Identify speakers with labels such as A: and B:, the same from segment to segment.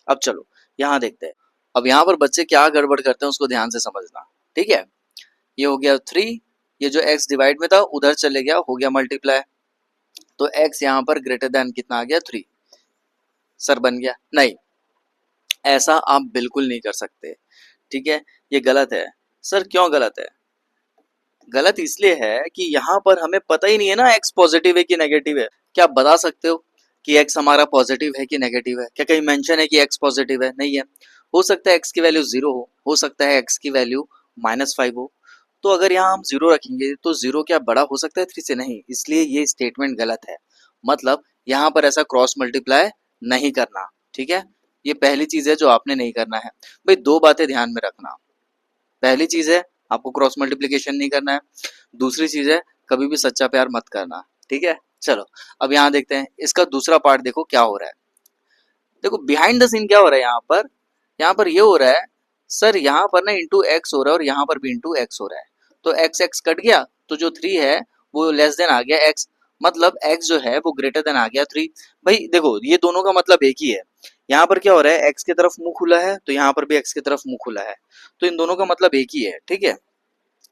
A: अब चलो यहाँ देखते हैं। अब यहाँ पर बच्चे क्या गड़बड़ करते हैं उसको ध्यान से समझना, ठीक है। ये हो गया 3, ये जो x डिवाइड में था उधर चले गया, हो गया मल्टीप्लाई, तो x यहाँ पर ग्रेटर देन कितना आ गया 3। सर बन गया? नहीं, ऐसा आप बिल्कुल नहीं कर सकते, ठीक है, ये गलत है। सर क्यों गलत है? गलत इसलिए है कि यहाँ पर हमें पता ही नहीं है ना x पॉजिटिव है कि नेगेटिव है। क्या आप बता सकते हो कि x हमारा पॉजिटिव है कि नेगेटिव है? क्या कहीं मेंशन है कि x पॉजिटिव है? नहीं है। हो सकता है x की वैल्यू 0 हो सकता है x की वैल्यू -5 हो। तो अगर यहाँ हम 0 रखेंगे तो 0 क्या बड़ा हो सकता है 3 से? नहीं, इसलिए ये स्टेटमेंट गलत है। मतलब यहाँ पर ऐसा क्रॉस मल्टीप्लाई नहीं करना, ठीक है। ये पहली चीज है जो आपने नहीं करना है। भाई दो बातें ध्यान में रखना, पहली चीज है आपको क्रॉस मल्टीप्लिकेशन नहीं करना है, दूसरी चीज है कभी भी सच्चा प्यार मत करना, ठीक है। चलो अब यहाँ देखते हैं इसका दूसरा पार्ट, देखो क्या हो रहा है। देखो बिहाइंड द सीन क्या हो रहा है यहाँ पर ये हो रहा है, सर यहाँ पर ना इंटू एक्स हो रहा है और यहाँ पर भी इंटू एक्स हो रहा है, तो एक्स एक्स कट गया, तो जो 3 है वो लेस देन आ गया एक्स, मतलब एक्स जो है वो ग्रेटर देन आ गया 3। भाई देखो ये दोनों का मतलब एक ही है। यहाँ पर क्या हो रहा है, एक्स की तरफ मुंह खुला है तो यहाँ पर भी एक्स की तरफ मुंह खुला है, तो इन दोनों का मतलब एक ही है, ठीक है।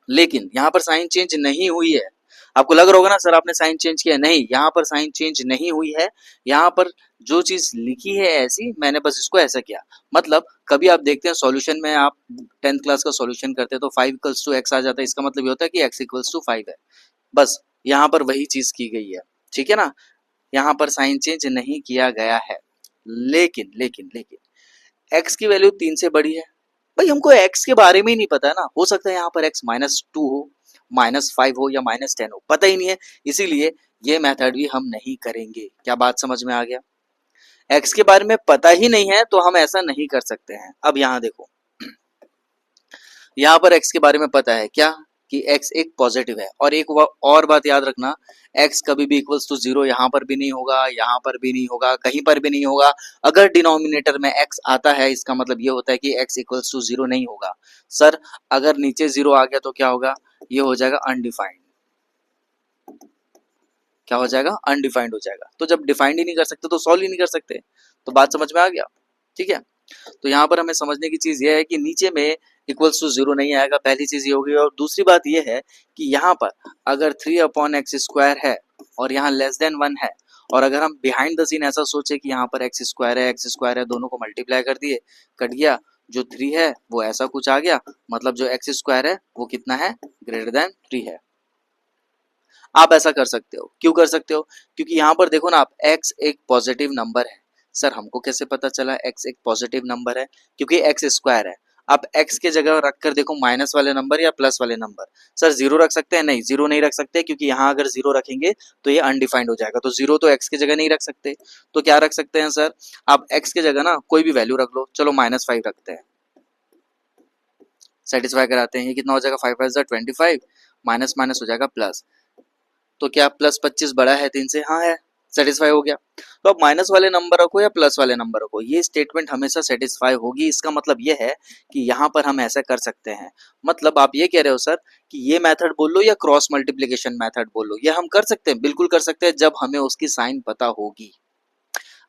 A: लेकिन यहाँ पर साइन चेंज नहीं हुई है। आपको लग रहा होगा ना सर आपने साइन चेंज किया, नहीं, यहाँ पर साइन चेंज नहीं हुई है। यहाँ पर जो चीज लिखी है ऐसी, मैंने बस इसको ऐसा किया। मतलब कभी आप देखते हैं सॉल्यूशन में, आप 10th क्लास का सॉल्यूशन करते हैं तो 5 इक्वल्स टू एक्स आ जाता है, इसका मतलब ये होता है कि x इक्वल्स टू 5 है। बस यहाँ पर वही चीज की गई है, ठीक है ना। यहाँ पर साइन चेंज नहीं किया गया है। लेकिन लेकिन लेकिन x की वैल्यू 3 से बड़ी है। भाई हमको x के बारे में ही नहीं पता है ना, हो सकता है यहाँ पर x -2 हो, -5 हो या -10 हो, पता ही नहीं है, इसीलिए ये मेथड भी हम नहीं करेंगे। क्या बात समझ में आ गया? x के बारे में पता ही नहीं है तो हम ऐसा नहीं कर सकते हैं। अब यहाँ देखो, यहाँ पर x के बारे में पता है क्या, कि x एक पॉजिटिव है, और एक और बात याद रखना, x कभी भी इक्वल्स टू 0 यहाँ पर भी नहीं होगा, यहाँ पर भी नहीं होगा, कहीं पर भी नहीं होगा। अगर डिनोमिनेटर में x आता है इसका मतलब ये होता है कि x इक्वल्स टू 0 नहीं होगा। सर अगर नीचे 0 आ गया तो क्या होगा, ये हो जाएगा अनडिफाइंड। क्या हो जाएगा? अनडिफाइंड हो जाएगा। तो जब डिफाइंड ही नहीं कर सकते तो सॉल्व ही नहीं कर सकते। तो बात समझ में आ गया, ठीक है। तो यहाँ पर हमें समझने की चीज ये है कि नीचे में इक्वल्स टू 0 नहीं आएगा, पहली चीज ये होगी। और दूसरी बात ये है कि यहाँ पर अगर 3/x² है और यहाँ लेस देन 1 है, और अगर हम बिहाइंड द सीन ऐसा सोचे कि यहाँ पर x² है, दोनों को मल्टीप्लाई कर दिए, कट गया, जो 3 है वो ऐसा कुछ आ गया, मतलब जो x² है वो कितना है, ग्रेटर देन 3 है। आप ऐसा कर सकते हो। क्यों कर सकते हो? क्योंकि यहाँ पर देखो ना आप, x एक पॉजिटिव नंबर है। सर हमको कैसे पता चला x एक पॉजिटिव नंबर है? क्योंकि x² है। आप x के जगह रख कर देखो माइनस वाले नंबर या प्लस वाले नंबर। सर 0 रख सकते हैं? नहीं, 0 नहीं रख सकते, क्योंकि यहाँ अगर 0 रखेंगे तो ये अनडिफाइंड हो जाएगा, तो 0 तो x की जगह नहीं रख सकते। तो क्या रख सकते हैं सर, आप x की जगह ना कोई भी वैल्यू रख लो। चलो -5 रखते हैं, सेटिस्फाई कराते हैं। ये कितना हो जाएगा, 5 5 जा 25, माइनस माइनस हो जाएगा प्लस। तो क्या +25 बड़ा है 3 से? हाँ है, सेटिस्फाई हो गया। तो अब माइनस वाले नंबर रखो या प्लस वाले नंबर रखो, ये स्टेटमेंट हमेशा सेटिस्फाई होगी। इसका मतलब ये है कि यहाँ पर हम ऐसा कर सकते हैं। मतलब आप ये कह रहे हो सर कि ये मेथड बोल लो या क्रॉस मल्टीप्लिकेशन मेथड बोल लो, ये हम कर सकते हैं, बिल्कुल कर सकते हैं, जब हमें उसकी साइन पता होगी।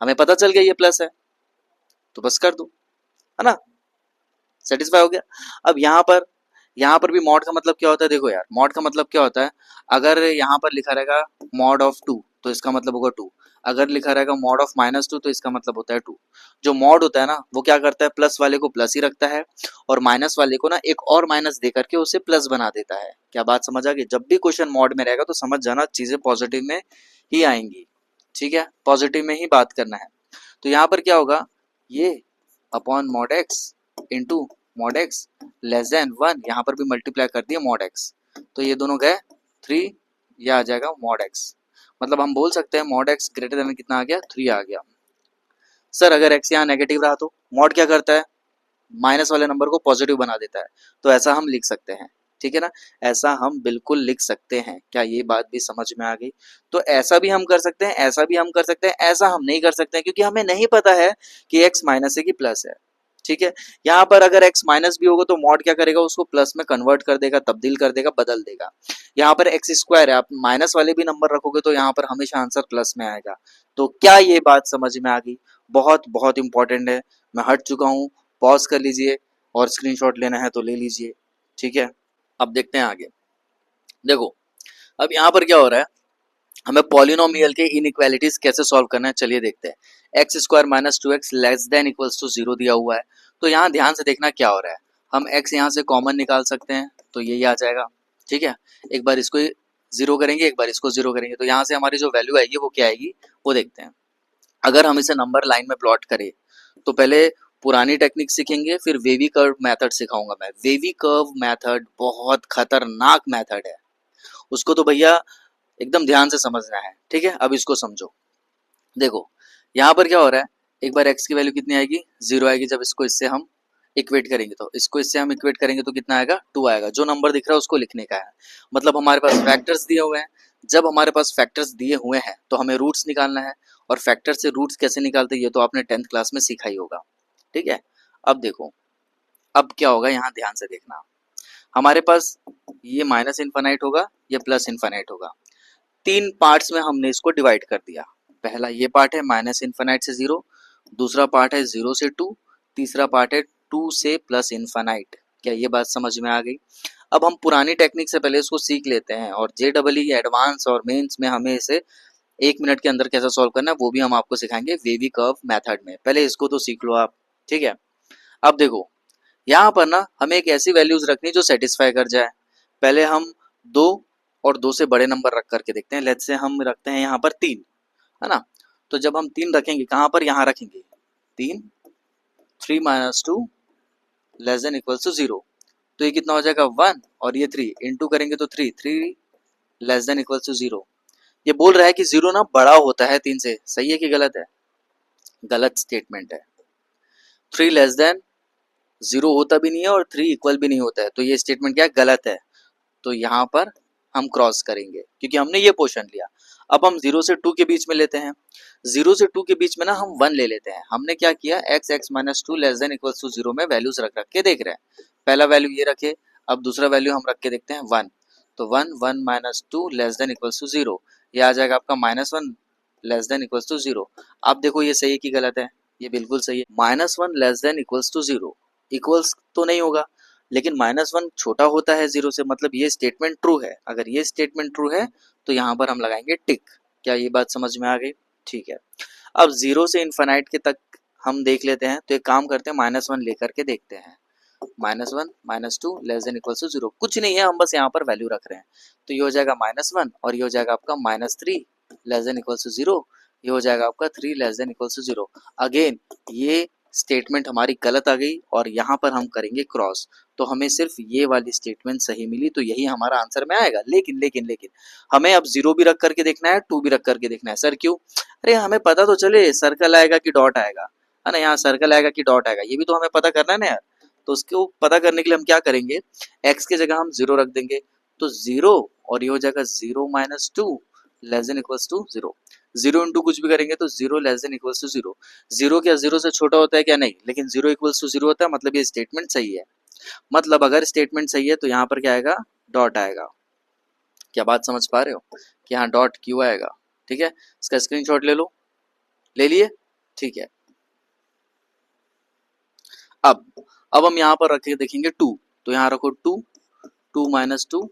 A: हमें पता चल गया ये प्लस है तो बस कर दो, है ना, सेटिस्फाई हो गया। अब यहाँ पर भी मॉड का मतलब क्या होता है, देखो यार, मॉड का मतलब क्या होता है, अगर यहाँ पर लिखा रहेगा मॉड ऑफ 2 तो इसका मतलब होगा 2, अगर लिखा रहेगा मॉड ऑफ -2 तो इसका मतलब होता है 2। जो मॉड होता है ना वो क्या करता है, प्लस वाले को प्लस ही रखता है और माइनस वाले को ना एक और माइनस दे करके उसे प्लस बना देता है। क्या बात समझ आ गई? जब भी क्वेश्चन मॉड में रहेगा तो समझ जाना चीजें पॉजिटिव में ही आएंगी, ठीक है, पॉजिटिव में ही बात करना है। तो यहाँ पर क्या होगा, ये upon mod x into mod x less then 1, यहाँ पर भी मल्टीप्लाई कर दिया मॉड एक्स, तो ये दोनों गए 3, ये आ जाएगा मॉड एक्स। मतलब हम बोल सकते हैं मॉड एक्स ग्रेटर देन कितना आ गया, 3 आ गया। सर अगर एक्स यहाँ नेगेटिव रहा तो मॉड क्या करता है, माइनस वाले नंबर को पॉजिटिव बना देता है, तो ऐसा हम लिख सकते हैं, ठीक है ना, ऐसा हम बिल्कुल लिख सकते हैं। क्या ये बात भी समझ में आ गई? तो ऐसा भी हम कर सकते हैं, ऐसा भी हम कर सकते हैं, ऐसा हम नहीं कर सकते हैं क्योंकि हमें नहीं पता है कि एक्स माइनस है कि प्लस है, ठीक है। यहाँ पर अगर x माइनस भी होगा तो मॉड क्या करेगा, उसको प्लस में कन्वर्ट कर देगा, तब्दील कर देगा, बदल देगा। यहाँ पर x² है, आप माइनस वाले भी नंबर रखोगे तो यहाँ पर हमेशा आंसर प्लस में आएगा। तो क्या ये बात समझ में आ गई? बहुत बहुत इंपॉर्टेंट है, मैं हट चुका हूँ, पॉज कर लीजिए और स्क्रीनशॉट लेना है तो ले लीजिए। ठीक है, अब देखते हैं आगे। देखो अब यहाँ पर क्या हो रहा है, हमें पॉलिनोमियल के इनइक्वालिटीज कैसे सॉल्व करना है, चलिए देखते हैं। X square minus two x less than equals to zero दिया हुआ है, तो यहाँ ध्यान से देखना क्या हो रहा है। हम x यहाँ से कॉमन निकाल सकते हैं तो यही आ जाएगा। ठीक है, एक बार इसको जीरो करेंगे, एक बार इसको जीरो करेंगे, तो यहाँ से हमारी जो वैल्यू आएगी वो क्या आएगी वो देखते हैं। अगर हम इसे नंबर लाइन में प्लॉट करें तो पहले पुरानी टेक्निक सीखेंगे, फिर वेवी कर्व मेथड सिखाऊंगा मैं। वेवी कर्व मेथड बहुत खतरनाक मेथड है, उसको तो भैया एकदम ध्यान से समझना है। ठीक है, अब इसको समझो। देखो यहाँ पर क्या हो रहा है, एक बार x की वैल्यू कितनी आएगी, जीरो आएगी। जब इसको इससे हम इक्वेट करेंगे तो इसको इससे हम इक्वेट करेंगे तो कितना आएगा, टू आएगा। जो नंबर दिख रहा है उसको लिखने का है, मतलब हमारे पास फैक्टर्स दिए हुए हैं। जब हमारे पास फैक्टर्स दिए हुए हैं तो हमें रूट्स निकालना है, और फैक्टर से रूट्स कैसे निकालते हैं ये तो आपने 10th क्लास में सीखा ही होगा। ठीक है, अब देखो अब क्या होगा, यहाँ ध्यान से देखना। हमारे पास ये माइनस इन्फानाइट होगा, ये प्लस इन्फानाइट होगा। तीन पार्ट्स में हमने इसको डिवाइड कर दिया। पहला ये पार्ट है माइनस इन्फानाइट से जीरो, दूसरा पार्ट है जीरो से टू, तीसरा पार्ट है टू से प्लस इन्फानाइट। क्या ये बात समझ में आ गई? अब हम पुरानी टेक्निक से पहले इसको सीख लेते हैं, और JEE एडवांस और मेंस में हमें इसे 1 मिनट के अंदर कैसे सॉल्व करना है वो भी हम आपको सिखाएंगे वेवी कर्व मेथड में। पहले इसको तो सीख लो आप। ठीक है, अब देखो यहाँ पर ना हमें एक ऐसी वैल्यूज रखनी जो सेटिस्फाई कर जाए। पहले हम दो और दो से बड़े नंबर रख करके देखते हैं। लेट्स से हम रखते हैं यहाँ पर तीन, है ना। तो जब हम तीन रखेंगे कहाँ पर, यहाँ रखेंगे तीन, 3 - 2 less than equals to zero, तो ये कितना हो जाएगा 1, और ये 3 इंटू करेंगे तो 3 less than equals to zero. ये बोल रहा है कि जीरो ना बड़ा होता है 3 से, सही है कि गलत है? गलत स्टेटमेंट है। 3 लेस देन जीरो होता भी नहीं है और 3 इक्वल भी नहीं होता है, तो ये स्टेटमेंट क्या है, गलत है। तो यहाँ पर हम क्रॉस करेंगे क्योंकि हमने ये पोर्शन लिया। अब हम 0 से 2 के बीच में लेते हैं। 0 से 2 के बीच में ना हम 1 ले लेते हैं। हमने क्या किया, x(x-2) less than equals to 0 में वैल्यूज रख रख के देख रहे हैं। पहला वैल्यू ये रखे, अब दूसरा वैल्यू हम रख के देखते हैं 1, तो 1 लेस देन इक्वल्स टू 0, ये आ जाएगा आपका -1 लेस देन इक्वल्स टू 0। अब देखो ये सही है कि गलत है? ये बिल्कुल सही है। -1 less than equals to 0 equals तो नहीं होगा, लेकिन -1 छोटा होता है 0 से, मतलब ये स्टेटमेंट ट्रू है। अगर ये स्टेटमेंट ट्रू है तो यहाँ पर हम लगाएंगे टिक। क्या ये बात समझ में आ गई? ठीक है, अब 0 से इन्फानाइट के तक हम देख लेते हैं। तो एक काम करते हैं, -1 लेकर के देखते हैं। -1 -2 लेस देन इक्वल्स टू 0 कुछ नहीं है, हम बस यहाँ पर वैल्यू रख रहे हैं। तो ये हो जाएगा -1 और ये हो जाएगा आपका -3 लेस देन इक्वल्स टू 0, ये हो जाएगा आपका 3 less than equals to 0। Again ये स्टेटमेंट हमारी गलत आ गई और यहाँ पर हम करेंगे क्रॉस, तो हमें सिर्फ ये वाली स्टेटमेंट सही मिली, तो यही हमारा आंसर में आएगा। लेकिन लेकिन लेकिन हमें अब 0 भी रख करके देखना है, 2 भी रख करके देखना है। सर क्यों? अरे हमें पता तो चले सर्कल आएगा कि डॉट आएगा, है ना। यहाँ सर्कल आएगा कि डॉट आएगा, ये भी तो हमें पता करना है ना यार। तो उसको पता करने के लिए हम क्या करेंगे, x की जगह हम 0 रख देंगे, तो 0 और ये हो जाएगा 0 - 2 less than equals to 0। 0 into कुछ भी करेंगे तो 0 लेस देन इक्वल्स टू 0। 0 क्या 0 से छोटा होता है क्या? नहीं, लेकिन 0 इक्वल्स टू 0 होता है, मतलब ये स्टेटमेंट सही है। मतलब अगर स्टेटमेंट सही है तो यहाँ पर क्या आएगा, डॉट आएगा। क्या बात समझ पा रहे हो कि यहाँ डॉट क्यों आएगा? ठीक है, इसका स्क्रीनशॉट ले लो, ले लिए? ठीक है, अब हम यहाँ पर रखे देखेंगे 2, तो यहाँ रखो 2, 2 - 2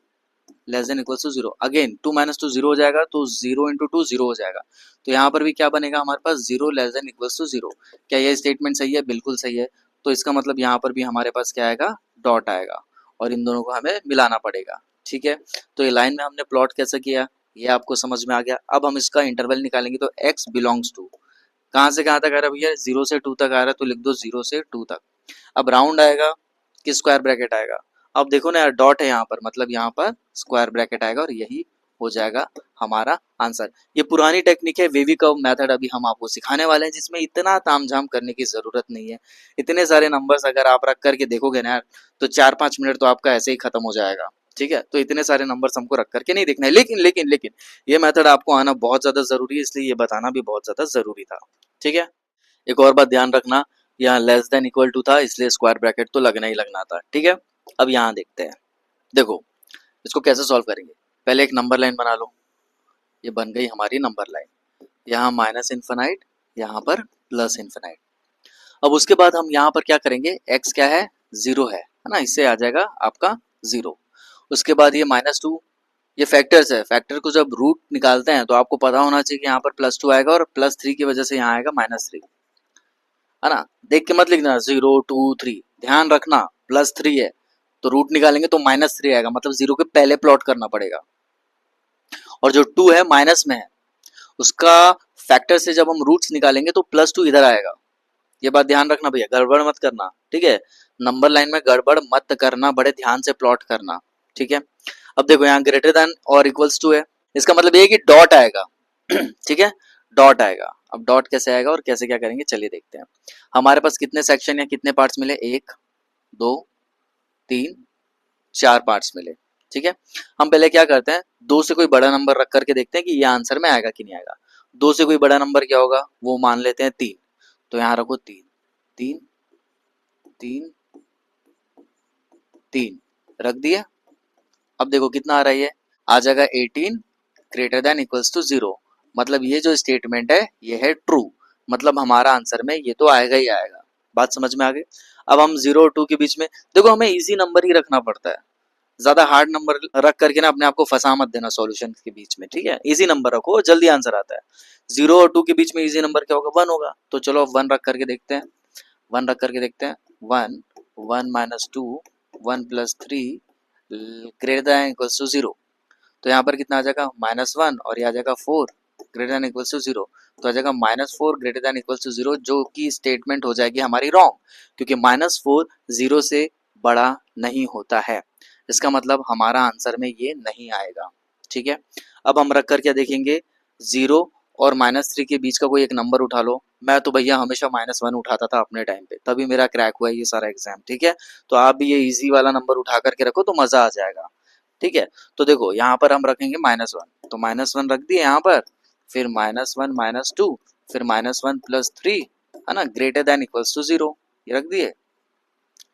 A: less than equals to 0। Again 2 - 2 0 हो जाएगा, तो 0 इंटू 2 0 हो जाएगा। तो यहाँ पर भी क्या बनेगा हमारे पास, 0 लेस देन इक्वल्स टू 0। क्या ये स्टेटमेंट सही है? बिल्कुल सही है। तो इसका मतलब यहाँ पर भी हमारे पास क्या आएगा, डॉट आएगा, और इन दोनों को हमें मिलाना पड़ेगा। ठीक है, तो ये लाइन में हमने प्लॉट कैसे किया ये आपको समझ में आ गया। अब हम इसका इंटरवल निकालेंगे, तो x बिलोंग्स टू कहाँ से कहाँ तक आ रहा है भैया, 0 से 2 तक आ रहा है, तो लिख दो 0 से 2 तक। अब राउंड आएगा कि स्क्वायर ब्रैकेट आएगा? अब देखो ना यार, डॉट है यहाँ पर, मतलब यहाँ पर स्क्वायर ब्रैकेट आएगा, और यही हो जाएगा हमारा आंसर। ये पुरानी टेक्निक है, वेवी कर्व मेथड अभी हम आपको सिखाने वाले हैं, जिसमें इतना तामझाम करने की जरूरत नहीं है। इतने सारे नंबर्स अगर आप रख करके देखोगे ना यार, तो 4-5 मिनट तो आपका ऐसे ही खत्म हो जाएगा। ठीक है, तो इतने सारे नंबर्स हमको रख करके नहीं देखना है। लेकिन लेकिन लेकिन ये मेथड आपको आना बहुत ज्यादा जरूरी है, इसलिए ये बताना भी बहुत ज्यादा जरूरी था। ठीक है, एक और बात ध्यान रखना, यहाँ लेस देन इक्वल टू था, इसलिए स्क्वायर ब्रैकेट तो लगना ही लगना था। ठीक है, अब यहाँ देखते हैं। देखो इसको कैसे सॉल्व करेंगे, पहले एक नंबर लाइन बना लो। ये बन गई हमारी नंबर लाइन, यहाँ माइनस इन्फिनाइट, यहाँ पर प्लस इन्फिनाइट। अब उसके बाद हम यहाँ पर क्या करेंगे, x क्या है, 0 है ना, इससे आ जाएगा आपका 0। उसके बाद ये -2, ये फैक्टर्स है, फैक्टर को जब रूट निकालते हैं तो आपको पता होना चाहिए कि यहाँ पर +2 आएगा और +3 की वजह से यहाँ आएगा -3, है ना। देख के मत लिखना 0 2 3, ध्यान रखना +3 है तो रूट निकालेंगे तो -3 आएगा, मतलब 0 के पहले प्लॉट करना पड़ेगा। और जो 2 है माइनस में है, उसका फैक्टर से जब हम रूट्स निकालेंगे तो +2 इधर आएगा। ये बात ध्यान रखना भैया, गड़बड़ मत करना, ठीक है। नंबर लाइन में गड़बड़ मत करना, बड़े ध्यान से प्लॉट करना, ठीक है। अब देखो यहाँ ग्रेटर देन और इक्वल्स टू है, इसका मतलब ये है कि डॉट आएगा ठीक है, डॉट आएगा। अब डॉट कैसे आएगा और कैसे क्या करेंगे चलिए देखते हैं। हमारे पास कितने सेक्शन या कितने पार्ट्स मिले, 1 2 3 4 पार्ट्स मिले, ठीक है। हम पहले क्या करते हैं, 2 से कोई बड़ा नंबर रख करके देखते हैं कि ये आंसर में आएगा कि नहीं आएगा। 2 से कोई बड़ा नंबर क्या होगा, वो मान लेते हैं 3, तो यहाँ रखो 3 3 3 3 रख दिया। अब देखो कितना आ रहा है, ये आ जाएगा 18 ग्रेटर देन इक्वल्स टू 0, मतलब ये जो स्टेटमेंट है ये है ट्रू, मतलब हमारा आंसर में ये तो आएगा ही आएगा। बात समझ में आ गई। अब हम 0 और 2 के बीच में देखो, हमें इजी नंबर ही रखना पड़ता है, ज्यादा हार्ड नंबर रख करके ना अपने आप को फंसा मत देना सॉल्यूशन के बीच में, ठीक है। इजी नंबर रखो, जल्दी आंसर आता है। 0 और 2 के बीच में इजी नंबर क्या होगा, 1 होगा, तो चलो 1 रख करके देखते हैं, 1 रख करके देखते हैं। 1 1 -2 1 + 3 ग्रेटर देन इक्वल्स टू 0, तो यहाँ पर कितना आ जाएगा, -1 और ये आ जाएगा 4 ग्रेटर देन इक्वल्स टू 0, तो आ जाएगा -4 ग्रेटर देन इक्वल्स टू 0, जो कि स्टेटमेंट हो जाएगी हमारी रॉन्ग, क्योंकि -4 0 से बड़ा नहीं होता है, इसका मतलब हमारा आंसर में ये नहीं आएगा, ठीक है। अब हम रख कर क्या देखेंगे, 0 और -3 के बीच का कोई एक नंबर उठा लो। मैं तो भैया हमेशा -1 उठाता था अपने टाइम पे, तभी मेरा क्रैक हुआ ये सारा एग्जाम, ठीक है। तो आप भी ये इजी वाला नंबर उठा करके रखो तो मजा आ जाएगा, ठीक है। तो देखो यहाँ पर हम रखेंगे -1, तो -1 रख दिए यहाँ पर, फिर -1 -2 फिर -1 + 3, है ना, ग्रेटर देन इक्वल्स टू 0, ये रख दिए।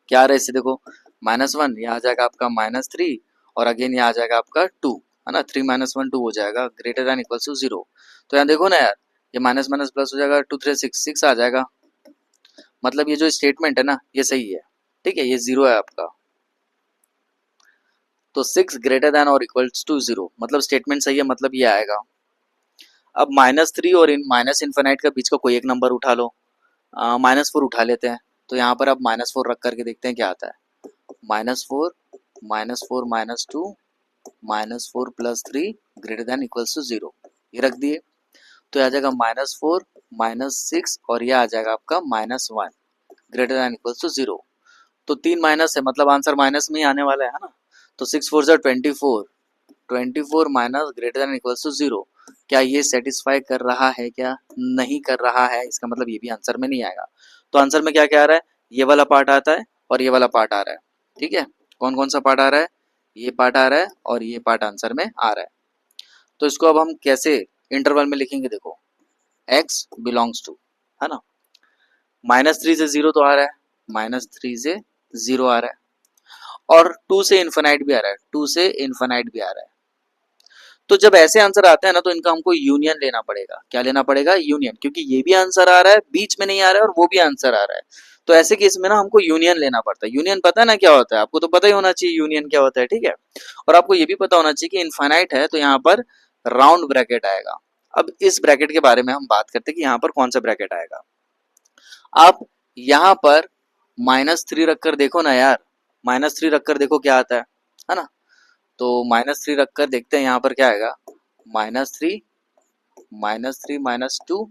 A: क्या आ रहा है इससे देखो, -1 ये आ जाएगा आपका -3 और अगेन ये आ जाएगा आपका 2, है ना, 3 - 1 2 हो जाएगा, ग्रेटर देन इक्वल्स टू 0। तो यहाँ देखो ना यार, ये माइनस माइनस प्लस हो जाएगा, 2 3 6 6 आ जाएगा, मतलब ये जो स्टेटमेंट है ना ये सही है, ठीक है, ये 0 है आपका, तो 6 ग्रेटर देन और इक्वल्स टू 0, मतलब स्टेटमेंट सही है, मतलब ये आएगा। अब -3 और माइनस इन्फिनाइट का बीच का कोई एक नंबर उठा लो, -4 उठा लेते हैं, तो यहाँ पर अब -4 रख करके देखते हैं क्या आता है, -4 -4 -2 -4 + 3 ग्रेटर देन इक्वल्स टू 0, ये रख दिए। तो आ जाएगा -4 -6 और ये आ जाएगा आपका -1 ग्रेटर देन इक्वल्स टू 0, तो 3 माइनस है, मतलब आंसर माइनस में ही आने वाला है ना। तो 6 4 24 24 minus greater than equals to 0, क्या ये सेटिस्फाई कर रहा है, क्या नहीं कर रहा है, इसका मतलब ये भी आंसर में नहीं आएगा। तो आंसर में क्या क्या आ रहा है, ये वाला पार्ट आता है और ये वाला पार्ट आ रहा है, ठीक है। कौन कौन सा पार्ट आ रहा है, ये पार्ट आ रहा है और ये पार्ट आंसर में आ रहा है। तो इसको अब हम कैसे इंटरवल में लिखेंगे, देखो x बिलोंग्स टू, है ना, -3 से 0 तो आ रहा है, -3 से 0 आ रहा है और 2 से इन्फिनाइट भी आ रहा है, 2 से इन्फिनाइट भी आ रहा है। तो जब ऐसे आंसर आते हैं ना तो इनका हमको यूनियन लेना पड़ेगा, क्या लेना पड़ेगा, यूनियन, क्योंकि ये भी आंसर आ रहा है, बीच में नहीं आ रहा है और वो भी आंसर आ रहा है, तो ऐसे केस में ना हमको यूनियन लेना पड़ता है। यूनियन पता है ना क्या होता है, आपको तो पता ही होना चाहिए यूनियन क्या होता है, ठीक है। और आपको ये भी पता होना चाहिए कि इन्फाइनाइट है तो यहाँ पर राउंड ब्रैकेट आएगा। अब इस ब्रैकेट के बारे में हम बात करते हैं कि यहाँ पर कौन सा ब्रैकेट आएगा। आप यहाँ पर -3 रखकर देखो ना यार, -3 रखकर देखो क्या आता है ना। तो -3 रखकर देखते हैं यहाँ पर क्या आएगा, -3 -3 -2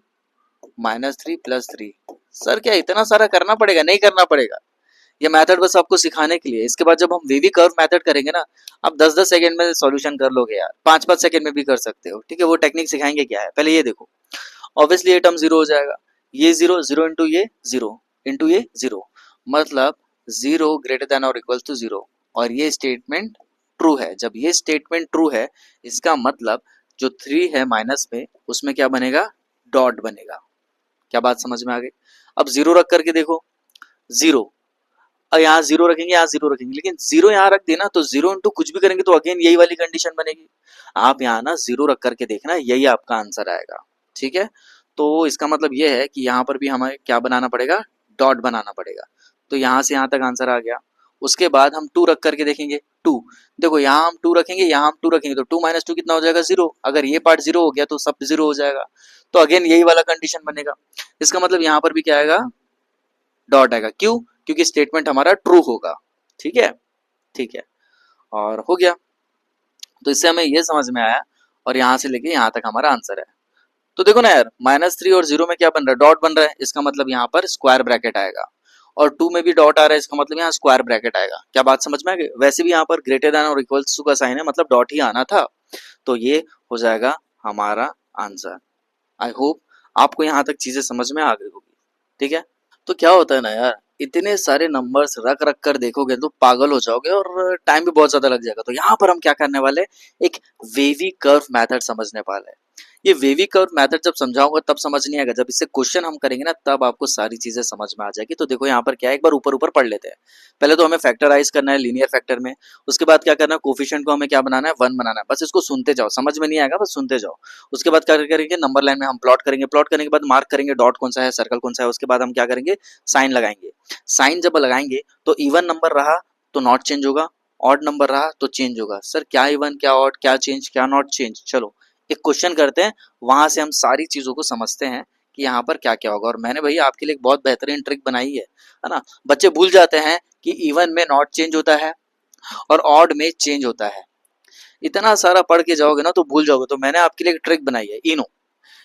A: -3 + 3। सर क्या इतना सारा करना पड़ेगा, नहीं करना पड़ेगा, ये मेथड बस आपको सिखाने के लिए। इसके बाद जब हम वीवी कर्व मेथड करेंगे ना, आप 10-10 सेकंड में सॉल्यूशन कर लोगे यार, 5-5 सेकंड में भी कर सकते हो, ठीक है। वो टेक्निक सिखाएंगे क्या है, पहले ये देखो। ऑब्वियसली ये टर्म 0 हो जाएगा, ये 0 0 इंटू ये 0 इंटू ये 0, मतलब 0 ग्रेटर देन और इक्वल्स टू 0, और ये स्टेटमेंट ट्रू है। जब ये स्टेटमेंट ट्रू है, इसका मतलब जो 3 है माइनस में, उसमें क्या बनेगा, डॉट बनेगा। क्या बात समझ में आ गई। अब 0 रख करके देखो, 0, और यहाँ 0 रखेंगे, यहाँ 0 रखेंगे, लेकिन 0 यहाँ रख देना तो 0 इंटू कुछ भी करेंगे तो अगेन यही वाली कंडीशन बनेगी। आप यहाँ ना 0 रख करके देखना, यही आपका आंसर आएगा, ठीक है। तो इसका मतलब ये है कि यहाँ पर भी हमें क्या बनाना पड़ेगा, डॉट बनाना पड़ेगा। तो यहाँ से यहाँ तक आंसर आ गया। उसके बाद हम 2 रख करके देखेंगे। 2 देखो, यहाँ हम 2 रखेंगे, यहाँ हम 2 रखेंगे, तो 2 माइनस 2 कितना हो जाएगा? 0। अगर ये पार्ट 0 हो गया तो सब 0 हो जाएगा। तो अगेन यही वाला कंडीशन बनेगा। इसका मतलब यहाँ पर भी क्या आएगा? डॉट आएगा। क्यों? क्योंकि स्टेटमेंट हमारा ट्रू होगा। ठीक है, ठीक है, और हो गया। तो इससे हमें ये समझ में आया, और यहाँ से लेके यहाँ तक हमारा आंसर है। तो देखो ना यार, -3 और 0 में क्या बन रहा है? डॉट बन रहा है। इसका मतलब यहाँ पर स्क्वायर ब्रैकेट आएगा, और 2 में भी डॉट आ रहा है, इसका मतलब यहाँ स्क्वायर ब्रैकेट आएगा। क्या बात समझ में आ गई? वैसे भी यहाँ पर ग्रेटर देन और इक्वल्स टू का साइन है, मतलब डॉट ही आना था। तो ये हो जाएगा हमारा आंसर। आई होप आपको यहाँ तक चीजें समझ में आ गई होगी। ठीक है, तो क्या होता है ना यार, इतने सारे नंबर्स रख रख कर देखोगे तो पागल हो जाओगे, और टाइम भी बहुत ज्यादा लग जाएगा। तो यहाँ पर हम क्या करने वाले हैं? एक वेवी कर्व मेथड समझने वाले हैं। ये वेवी कर्व मेथड जब समझाऊंगा तब समझ नहीं आएगा, जब इससे क्वेश्चन हम करेंगे ना तब आपको सारी चीजें समझ में आ जाएगी। तो देखो यहाँ पर क्या है, एक बार ऊपर ऊपर पढ़ लेते हैं। पहले तो हमें फैक्टराइज करना है लीनियर फैक्टर में। उसके बाद क्या करना है? कोफिशिएंट को हमें क्या बनाना है? 1 बनाना है। बस इसको सुनते जाओ, समझ में नहीं आएगा, बस सुनते जाओ। उसके बाद क्या करेंगे? नंबर लाइन में हम प्लॉट करेंगे। प्लॉट करने के बाद मार्क करेंगे डॉट कौन सा है, सर्कल कौन सा है। उसके बाद हम क्या करेंगे? साइन लगाएंगे। साइन जब लगाएंगे तो इवन नंबर रहा तो नॉट चेंज होगा, ऑड नंबर रहा तो चेंज होगा। सर क्या इवन, क्या ऑड, क्या चेंज, क्या नॉट चेंज? चलो एक क्वेश्चन करते हैं, वहां से हम सारी चीजों को समझते हैं कि यहाँ पर क्या क्या होगा। और मैंने भैया आपके लिए एक बहुत बेहतरीन ट्रिक बनाई है ना। बच्चे भूल जाते हैं कि इवन में नॉट चेंज होता है और ऑड में चेंज होता है। इतना सारा पढ़ के जाओगे ना तो भूल जाओगे। तो मैंने आपके लिए एक ट्रिक बनाई है, इनो।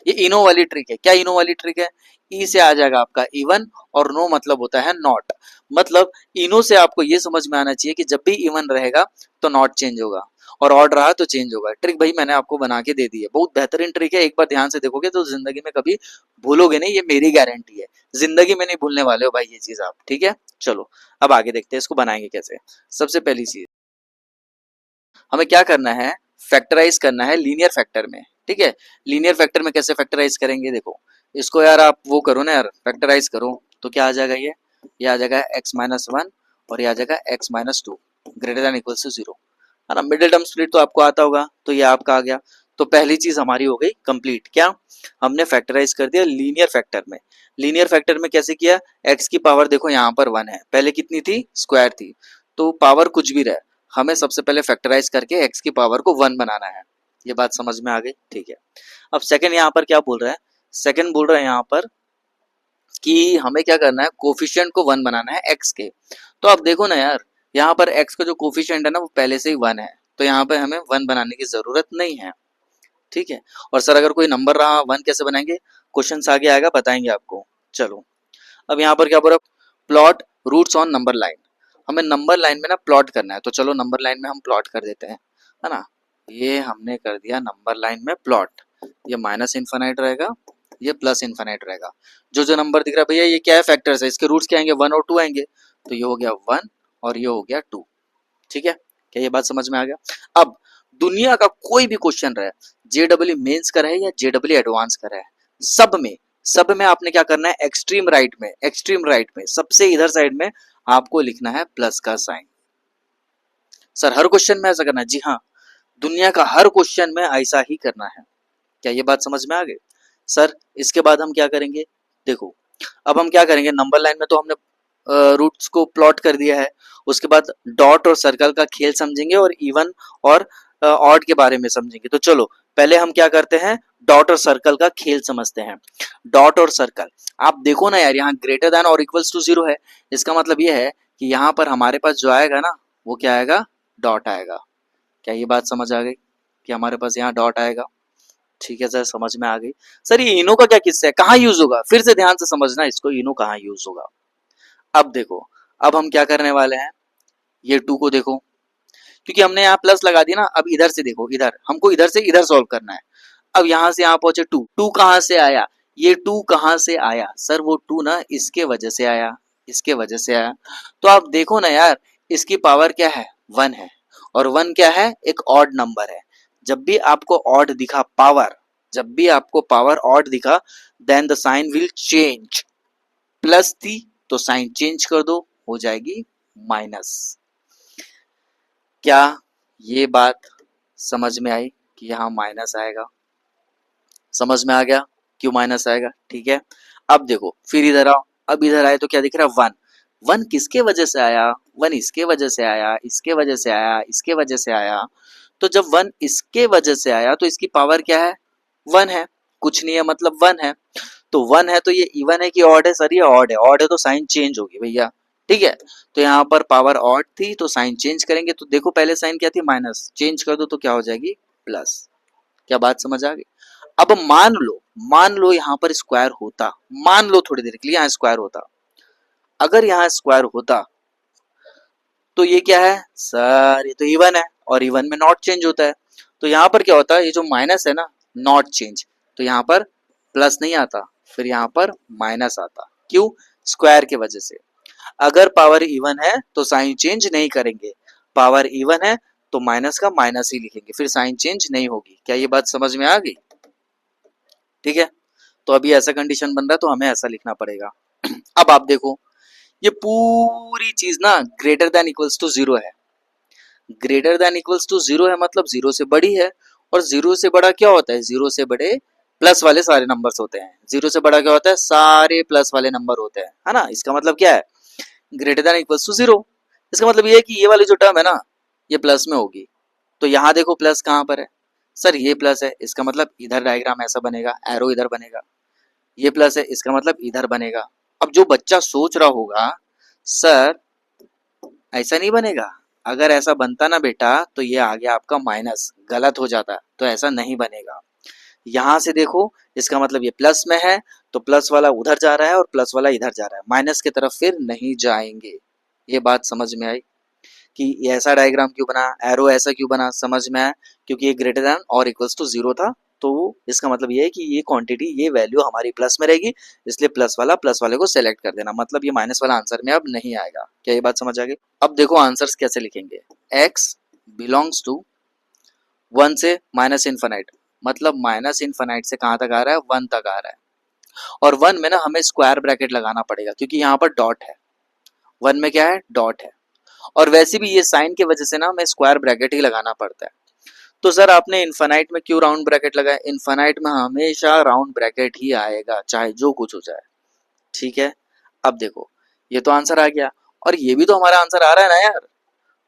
A: ये इनो वाली ट्रिक है। क्या इनो वाली ट्रिक है? ई से आ जाएगा आपका इवन, और नो मतलब होता है नॉट। मतलब इनो से आपको ये समझ में आना चाहिए कि जब भी इवन रहेगा तो नॉट चेंज होगा, और ऑड रहा तो चेंज होगा। ट्रिक भाई मैंने आपको बना के दे दी है, बहुत बेहतरीन ट्रिक है। एक बार ध्यान से देखोगे तो जिंदगी में कभी भूलोगे नहीं, ये मेरी गारंटी है। जिंदगी में नहीं भूलने वाले हो भाई ये चीज आप। ठीक है, चलो अब आगे देखते हैं इसको बनाएंगे कैसे। सबसे पहली चीज हमें क्या करना है? फैक्टराइज करना है लीनियर फैक्टर में। ठीक है, लीनियर फैक्टर में कैसे फैक्टराइज करेंगे? देखो इसको यार आप वो करो ना यार, फैक्टराइज करो तो क्या आ जाएगा? ये आ जाएगा x-1, और ये आ जाएगा x-2 greater than equals to 0, है ना। मिडिल टर्म स्प्लिट तो आपको आता होगा, तो ये आपका आ गया। तो पहली चीज हमारी हो गई कंप्लीट। क्या? हमने फैक्टराइज कर दिया लीनियर फैक्टर में। लीनियर फैक्टर में कैसे किया? x की पावर देखो यहाँ पर 1 है, पहले कितनी थी? स्क्वायर थी। तो पावर कुछ भी रहे, हमें सबसे पहले फैक्टराइज करके x की पावर को 1 बनाना है। ये बात समझ में आ गई? ठीक है, अब सेकंड यहाँ पर क्या बोल रहा है? सेकंड बोल रहा है यहाँ पर कि हमें क्या करना है? कोफिशिएंट को 1 बनाना है x के। तो आप देखो ना यार, यहाँ पर x का जो कोफिशिएंट है ना वो पहले से ही 1 है, तो यहाँ पे हमें 1 बनाने की जरूरत नहीं है। ठीक है, और सर अगर कोई नंबर रहा 1 कैसे बनाएंगे? क्वेश्चन आगे आएगा, बताएंगे आपको। चलो अब यहाँ पर क्या बोल रहा है? Plot roots on number line. हमें नंबर लाइन में ना प्लॉट करना है, तो चलो नंबर लाइन में हम प्लॉट कर देते हैं, है ना। ये हमने कर दिया नंबर लाइन में प्लॉट। ये माइनस इन्फिनाइट रहेगा, ये प्लस इन्फिनाइट रहेगा। जो जो नंबर दिख रहा है भैया ये क्या है? फैक्टर्स है, इसके रूट्स क्या आएंगे? 1 और 2 आएंगे। तो ये हो गया 1 और ये हो गया 2। ठीक है, क्या ये बात समझ में आ गया? अब दुनिया का कोई भी क्वेश्चन रहे, जेडब्ल्यू मेंस का रहे या जेडब्ल्यू एडवांस का रहे, सब में आपने क्या करना है? एक्सट्रीम राइट में सबसे इधर साइड में आपको लिखना है प्लस का साइन। सर हर क्वेश्चन में ऐसा करना है? जी हाँ, दुनिया का हर क्वेश्चन में ऐसा ही करना है। क्या ये बात समझ में आ गई? सर इसके बाद हम क्या करेंगे? देखो अब हम क्या करेंगे? नंबर लाइन में तो हमने रूट्स को प्लॉट कर दिया है। उसके बाद डॉट और सर्कल का खेल समझेंगे, और इवन और ऑड के बारे में समझेंगे। तो चलो पहले हम क्या करते हैं? डॉट और सर्कल का खेल समझते हैं। डॉट और सर्कल, आप देखो ना यार, यहाँ ग्रेटर देन और इक्वल्स टू 0 है। इसका मतलब ये है कि यहाँ पर हमारे पास जो आएगा ना वो क्या आएगा? डॉट आएगा। क्या ये बात समझ आ गई कि हमारे पास यहाँ डॉट आएगा? ठीक है सर, समझ में आ गई। सर ये इनो का क्या किस्सा है, कहाँ यूज होगा? फिर से ध्यान से समझना इसको, इनो कहाँ यूज होगा। अब देखो, अब हम क्या करने वाले हैं? ये 2 को देखो, क्योंकि हमने यहाँ प्लस लगा दिया ना। अब इधर से देखो, इधर हमको इधर से इधर सॉल्व करना है। अब यहाँ से यहाँ पहुंचे 2, 2 कहाँ से आया? ये 2 कहाँ से आया? सर वो 2 ना इसके वजह से आया, इसके वजह से आया। तो आप देखो ना यार, इसकी पावर क्या है? 1 है, और 1 क्या है? एक ऑड नंबर है। जब भी आपको ऑड दिखा पावर, जब भी आपको पावर ऑड दिखा, then the sign will change. Plus थी तो साइन चेंज कर दो, हो जाएगी माइनस। क्या ये बात समझ में आई कि यहाँ माइनस आएगा? समझ में आ गया क्यों माइनस आएगा? ठीक है, अब देखो फिर इधर आओ। अब इधर आए तो क्या दिख रहा है, वन। वन किसके वजह से आया, वन इसके वजह से आया, इसके वजह से आया, इसके वजह से आया। तो जब वन इसके वजह से आया तो इसकी पावर क्या है, वन है, कुछ नहीं है मतलब वन है। तो वन है तो ये इवन है कि ऑड है, सर ये ऑड है, ऑड है तो साइन चेंज होगी भैया, ठीक है। तो यहाँ पर पावर ऑड थी तो साइन चेंज करेंगे, तो देखो पहले साइन क्या थी, माइनस, चेंज कर दो तो क्या हो जाएगी, प्लस। क्या बात समझ आ गई। अब मान लो यहाँ पर स्क्वायर होता, मान लो थोड़ी देर के लिए यहाँ स्क्वायर होता, अगर यहाँ स्क्वायर होता तो ये क्या है सर, ये तो इवन है और इवन में नॉट चेंज होता है। तो यहाँ पर क्या होता है, ये जो माइनस है ना, नॉट चेंज, तो यहाँ पर प्लस नहीं आता, फिर यहाँ पर माइनस आता, क्यों, स्क्वायर के वजह से। अगर पावर इवन है तो साइन चेंज नहीं करेंगे, पावर इवन है तो माइनस का माइनस ही लिखेंगे, फिर साइन चेंज नहीं होगी। क्या ये बात समझ में आ गई, ठीक है। तो अभी ऐसा कंडीशन बन रहा है तो हमें ऐसा लिखना पड़ेगा। अब आप देखो ये पूरी चीज ना greater than equals to zero है, greater than equals to zero है मतलब जीरो से बड़ी है, और जीरो से बड़ा क्या होता है, जीरो से बड़े प्लस वाले सारे नंबर्स होते हैं, जीरो से बड़ा क्या होता है, सारे प्लस वाले नंबर होते हैं, है ना। इसका मतलब क्या है, greater than equals to zero, इसका मतलब ये है कि ये वाली जो टर्म है ना ये प्लस में होगी। तो यहाँ देखो प्लस कहाँ पर है, सर ये प्लस है, इसका मतलब इधर डायग्राम ऐसा बनेगा, एरो इधर बनेगा, ये प्लस है इसका मतलब इधर बनेगा। अब जो बच्चा सोच रहा होगा सर ऐसा नहीं बनेगा, अगर ऐसा बनता ना बेटा तो ये आ गया आपका माइनस, गलत हो जाता, तो ऐसा नहीं बनेगा। यहां से देखो इसका मतलब ये प्लस में है तो प्लस वाला उधर जा रहा है और प्लस वाला इधर जा रहा है, माइनस की तरफ फिर नहीं जाएंगे। ये बात समझ में आई कि ये ऐसा डायग्राम क्यों बना, एरो ऐसा क्यों बना, समझ में आया, क्योंकि ये ग्रेटर देन और इक्वल्स टू जीरो था। तो इसका मतलब ये है कि ये क्वांटिटी, ये वैल्यू हमारी प्लस में रहेगी, इसलिए प्लस वाले को सेलेक्ट कर देना, मतलब ये माइनस वाला आंसर में अब नहीं आएगा। क्या ये बात समझ आ गई। अब देखो आंसर्स कैसे लिखेंगे, x बिलोंग्स टू वन से माइनस इन्फानाइट, मतलब माइनस इन्फानाइट से कहां तक आ रहा है, वन तक आ रहा है। और वन में ना हमें स्क्वायर ब्रैकेट लगाना पड़ेगा क्योंकि यहाँ पर डॉट है, वन में क्या है, डॉट है, और वैसे भी ये साइन की वजह से ना हमें स्क्वायर ब्रैकेट ही लगाना पड़ता है। तो सर आपने इन्फानाइट में क्यों राउंड ब्रैकेट लगाया, इन्फानाइट में हमेशा राउंड ब्रैकेट ही आएगा चाहे जो कुछ हो जाए, ठीक है। अब देखो ये तो आंसर आ गया, और ये भी तो हमारा आंसर आ रहा है ना यार।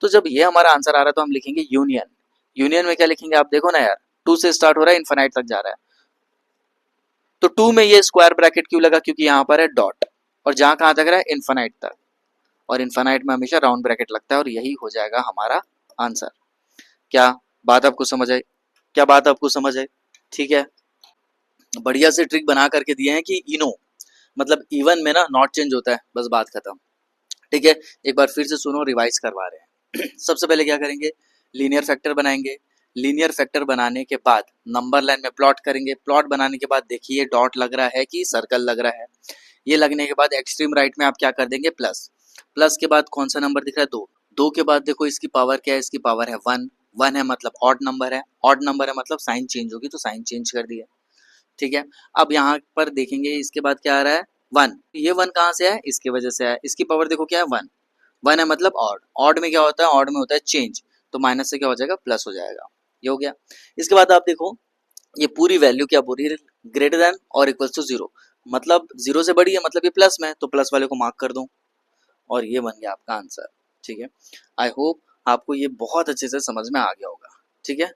A: तो जब ये हमारा आंसर आ रहा है तो हम लिखेंगे यूनियन। यूनियन में क्या लिखेंगे, आप देखो ना यार, टू से स्टार्ट हो रहा है, इन्फानाइट तक जा रहा है, तो टू में ये स्क्वायर ब्रैकेट क्यों लगा, क्योंकि यहाँ पर है डॉट, और जहां कहां तक रहा है, इन्फानाइट तक, और इन्फानाइट में हमेशा राउंड ब्रैकेट लगता है, और यही हो जाएगा हमारा आंसर। क्या बात आपको समझ आई, क्या बात आपको समझ आई, ठीक है। बढ़िया से ट्रिक बना करके दिए हैं कि इनो मतलब इवन में ना नॉट चेंज होता है, बस बात खत्म, ठीक है। एक बार फिर से सुनो, रिवाइज करवा रहे हैं। सबसे पहले क्या करेंगे, लीनियर फैक्टर बनाएंगे, लीनियर फैक्टर बनाने के बाद नंबर लाइन में प्लॉट करेंगे, प्लॉट बनाने के बाद देखिए डॉट लग रहा है कि सर्कल लग रहा है, ये लगने के बाद एक्सट्रीम राइट में आप क्या कर देंगे, प्लस, प्लस के बाद कौन सा नंबर दिख रहा है, दो, दो के बाद देखो इसकी पावर क्या है, इसकी पावर है वन, वन है मतलब ऑड नंबर है, ऑड नंबर है मतलब साइन चेंज होगी, तो साइन चेंज कर दिया, ठीक है। अब यहाँ पर देखेंगे इसके बाद क्या आ रहा है, वन, ये वन कहाँ से है, इसकी वजह से है, इसकी पावर देखो क्या है, वन, वन है मतलब ऑड, ऑड में क्या होता है, ऑड में होता है चेंज, तो माइनस से क्या हो जाएगा, प्लस हो जाएगा, ये हो गया। इसके बाद आप देखो ये पूरी वैल्यू क्या बोल रही है, ग्रेटर देन और इक्वल टू जीरो, मतलब जीरो से बड़ी है मतलब ये प्लस में है, तो प्लस वाले को मार्क कर दो, और ये बन गया आपका आंसर, ठीक है। आई होप आपको ये बहुत अच्छे से समझ में आ गया होगा, ठीक है।